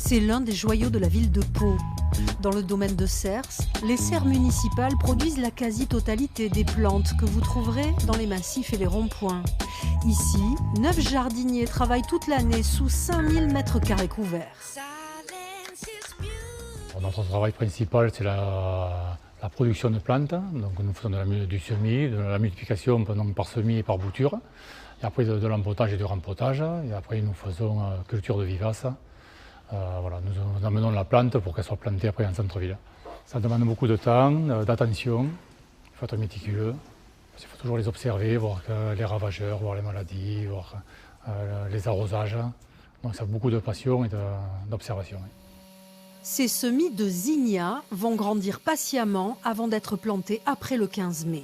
C'est l'un des joyaux de la ville de Pau. Dans le domaine de Cers, les serres municipales produisent la quasi-totalité des plantes que vous trouverez dans les massifs et les ronds-points. Ici, 9 jardiniers travaillent toute l'année sous 5000 m² couverts. Notre travail principal, c'est la production de plantes. Donc nous faisons du semis, de la multiplication donc par semis et par bouture. Et après de l'empotage et du rempotage. Et après nous faisons culture de vivaces. Voilà, nous amenons la plante pour qu'elle soit plantée après en centre-ville. Ça demande beaucoup de temps, d'attention. Il faut être méticuleux. Il faut toujours les observer, voir les ravageurs, voir les maladies, voir les arrosages. Donc ça a beaucoup de passion et d'observation. Ces semis de zinnia vont grandir patiemment avant d'être plantés après le 15 mai.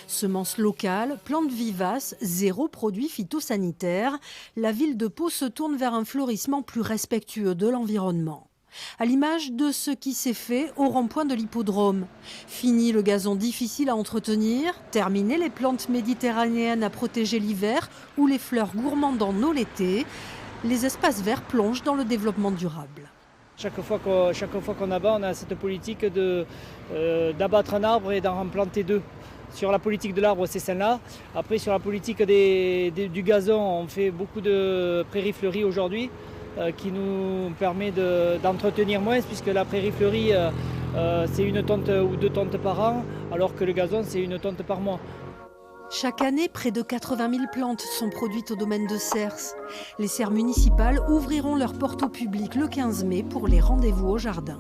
Semences locales, plantes vivaces, zéro produit phytosanitaire, la ville de Pau se tourne vers un fleurissement plus respectueux de l'environnement. À l'image de ce qui s'est fait au rond-point de l'hippodrome. Fini le gazon difficile à entretenir, terminé les plantes méditerranéennes à protéger l'hiver ou les fleurs gourmandes en eau l'été, les espaces verts plongent dans le développement durable. Chaque fois qu'on abat, on a cette politique d'abattre un arbre et d'en replanter deux. Sur la politique de l'arbre, c'est celle-là. Après, sur la politique du gazon, on fait beaucoup de prairies fleuries aujourd'hui, qui nous permet d'entretenir moins, puisque la prairie fleurie, c'est 1 tonte ou 2 tontes par an, alors que le gazon, c'est 1 tonte par mois. Chaque année, près de 80 000 plantes sont produites au domaine de Cers. Les serres municipales ouvriront leurs portes au public le 15 mai pour les rendez-vous au jardin.